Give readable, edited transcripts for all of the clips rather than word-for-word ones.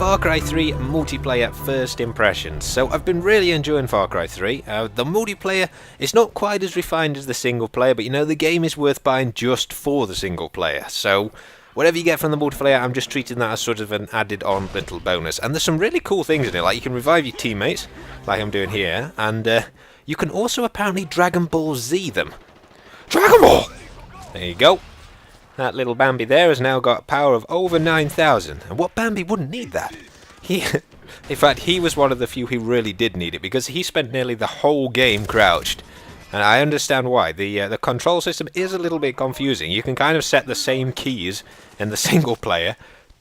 Far Cry 3 multiplayer first impressions. So I've been really enjoying Far Cry 3. The multiplayer is not quite as refined as the single player, but you know, the game is worth buying just for the single player. So whatever you get from the multiplayer, I'm just treating that as sort of an added on little bonus. And there's some really cool things in it, like you can revive your teammates, like I'm doing here, and you can also apparently Dragon Ball Z them. Dragon Ball! There you go. That little Bambi there has now got a power of over 9,000. And what Bambi wouldn't need that? In fact, he was one of the few who really did need it, because he spent nearly the whole game crouched. And I understand why. The control system is a little bit confusing. You can kind of set the same keys in the single player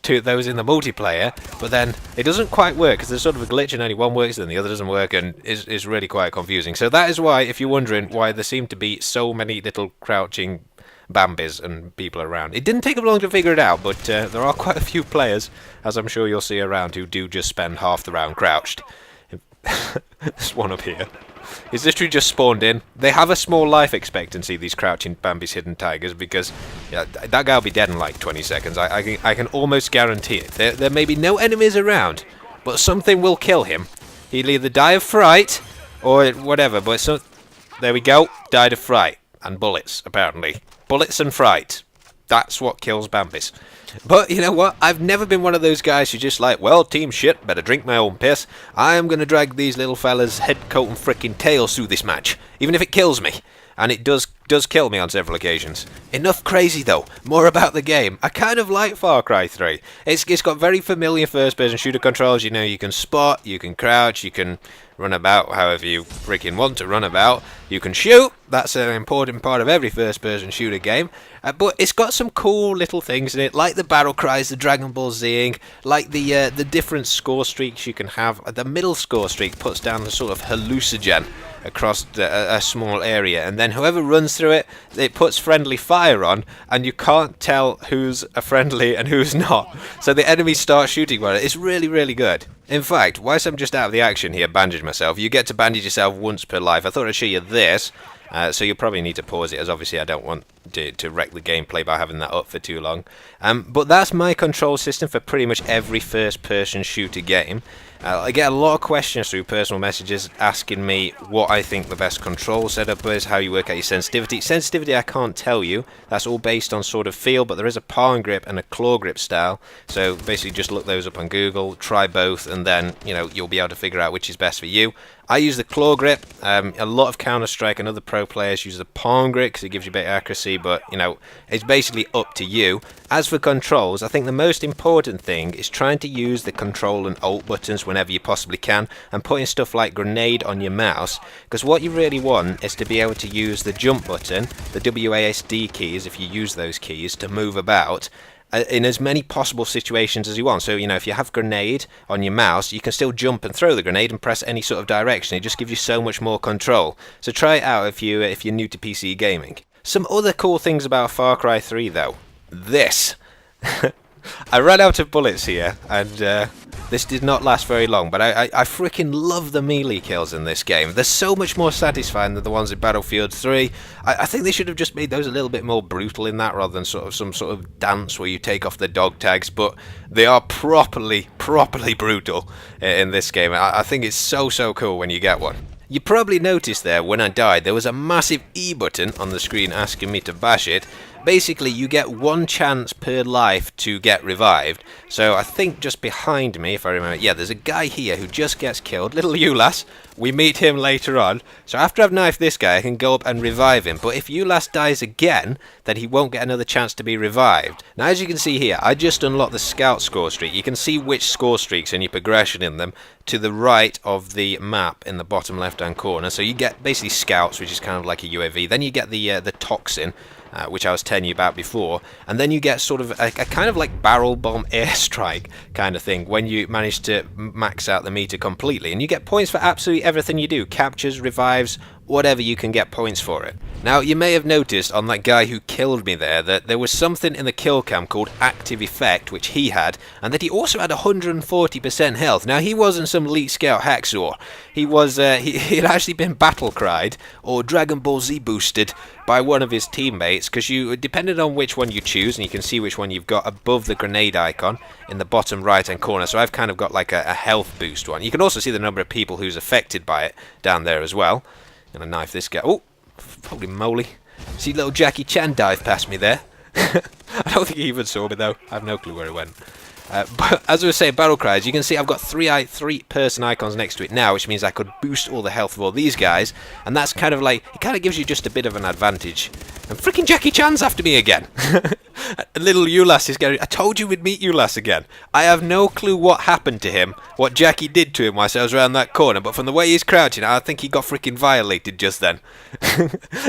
to those in the multiplayer, but then it doesn't quite work, because there's sort of a glitch and only one works and the other doesn't work, and is really quite confusing. So that is why, if you're wondering why there seem to be so many little crouching Bambis and people around. It didn't take them long to figure it out, but there are quite a few players, as I'm sure you'll see around, who do just spend half the round crouched. There's one up here. He's literally just spawned in. They have a small life expectancy, these crouching Bambi's hidden tigers, because that guy will be dead in like 20 seconds. I can almost guarantee it. There may be no enemies around, but something will kill him. He'll either die of fright or whatever, but there we go. Died of fright. And bullets, apparently. Bullets and fright. That's what kills Bambis. But you know what? I've never been one of those guys who just like, well, team shit, better drink my own piss. I am going to drag these little fellas' head, coat and frickin' tails through this match. Even if it kills me. And it does kill me on several occasions. Enough crazy though. More about the game. I kind of like Far Cry 3. It's got very familiar first-person shooter controls. You know, you can spot, you can crouch, you can run about however you freaking want to run about. You can shoot. That's an important part of every first-person shooter game. But it's got some cool little things in it, like the battle cries, the Dragon Ball Zing, like the different score streaks you can have. The middle score streak puts down the sort of hallucinogen across a small area, and then whoever runs through it, it puts friendly fire on, and you can't tell who's a friendly and who's not. So the enemies start shooting one. It's really, really good. In fact, whilst I'm just out of the action here, bandaging myself, you get to bandage yourself once per life. I thought I'd show you this. So you'll probably need to pause it, as obviously I don't want to wreck the gameplay by having that up for too long. But that's my control system for pretty much every first-person shooter game. I get a lot of questions through personal messages asking me what I think the best control setup is, how you work out your sensitivity. Sensitivity I can't tell you, that's all based on sort of feel, but there is a palm grip and a claw grip style, so basically just look those up on Google, try both, and then you'll be able to figure out which is best for you. I use the claw grip. A lot of Counter-Strike and other pro players use the palm grip because it gives you better accuracy, but it's basically up to you. As for controls, I think the most important thing is trying to use the control and alt buttons whenever you possibly can, and putting stuff like grenade on your mouse, because what you really want is to be able to use the jump button, the WASD keys, if you use those keys, to move about in as many possible situations as you want. So, if you have grenade on your mouse, you can still jump and throw the grenade and press any sort of direction. It just gives you so much more control. So try it out if you're new to PC gaming. Some other cool things about Far Cry 3 though. This. I ran out of bullets here, and this did not last very long, but I freaking love the melee kills in this game. They're so much more satisfying than the ones in Battlefield 3. I think they should have just made those a little bit more brutal in that, rather than some sort of dance where you take off the dog tags, but they are properly brutal in this game. I think it's so cool when you get one. You probably noticed there, when I died, there was a massive E button on the screen asking me to bash it. Basically, you get one chance per life to get revived. So I think just behind me, if I remember, yeah, there's a guy here who just gets killed. Little Ulas. We meet him later on. So after I've knifed this guy, I can go up and revive him. But if Ulas dies again, then he won't get another chance to be revived. Now, as you can see here, I just unlocked the scout score streak. You can see which score streaks and your progression in them to the right of the map in the bottom left-hand corner. So you get basically scouts, which is kind of like a UAV. Then you get the toxin, which I was telling you about before, and then you get sort of a kind of like barrel bomb airstrike kind of thing when you manage to max out the meter completely, and you get points for absolutely everything you do: captures, revives, whatever you can get points for it. Now, you may have noticed on that guy who killed me there that there was something in the kill cam called active effect, which he had, and that he also had 140% health. Now, he wasn't some Elite Scout hacksaw. He was he had actually been battle cried or Dragon Ball Z boosted by one of his teammates, because you, depending on which one you choose, and you can see which one you've got above the grenade icon in the bottom right hand corner. So I've kind of got like a health boost one. You can also see the number of people who's affected by it down there as well. Gonna knife this guy. Oh, holy moly. See little Jackie Chan dive past me there. I don't think he even saw me though. I have no clue where he went. But as I was saying, battle cries, you can see I've got three person icons next to it now, which means I could boost all the health of all these guys, and that's kind of like, it kind of gives you just a bit of an advantage. And freaking Jackie Chan's after me again. Little Ulas is getting, I told you we'd meet Ulas again. I have no clue what happened to him, what Jackie did to him whilst I was around that corner, but from the way he's crouching, I think he got freaking violated just then.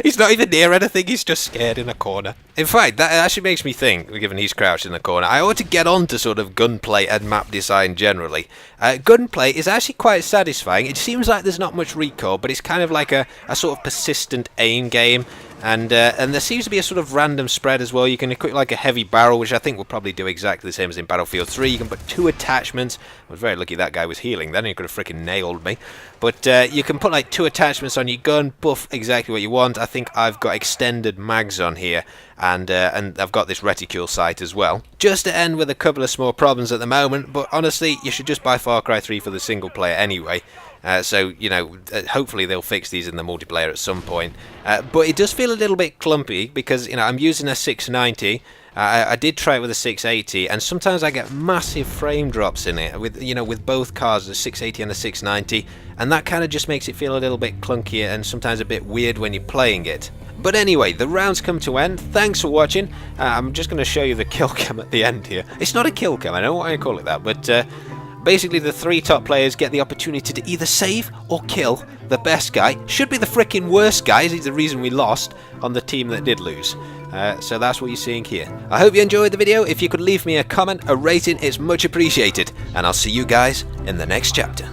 He's not even near anything, he's just scared in a corner. In fact, that actually makes me think, given he's crouched in the corner, I ought to get on to sort of gunplay and map design generally. Gunplay is actually quite satisfying. It seems like there's not much recoil, but it's kind of like a sort of persistent aim game. And there seems to be a sort of random spread as well. You can equip like a heavy barrel, which I think will probably do exactly the same as in Battlefield 3. You can put 2 attachments. I was very lucky that guy was healing then. He could have freaking nailed me. But you can put like 2 attachments on your gun, buff exactly what you want. I think I've got extended mags on here, and I've got this reticule sight as well. Just to end with a couple of small problems at the moment, but honestly, you should just buy Far Cry 3 for the single player anyway. So, you know, hopefully they'll fix these in the multiplayer at some point. But it does feel a little bit clumpy because, you know, I'm using a 690. I did try it with a 680, and sometimes I get massive frame drops in it with, you know, with both cars, the 680 and the 690, and that kind of just makes it feel a little bit clunky and sometimes a bit weird when you're playing it. But anyway, the rounds come to end. Thanks for watching. I'm just going to show you the kill cam at the end here. It's not a kill cam, I don't know why I call it that, but basically the 3 top players get the opportunity to either save or kill the best guy. Should be the freaking worst guy, he's the reason we lost on the team that did lose. So that's what you're seeing here. I hope you enjoyed the video. If you could leave me a comment, a rating, it's much appreciated. And I'll see you guys in the next chapter.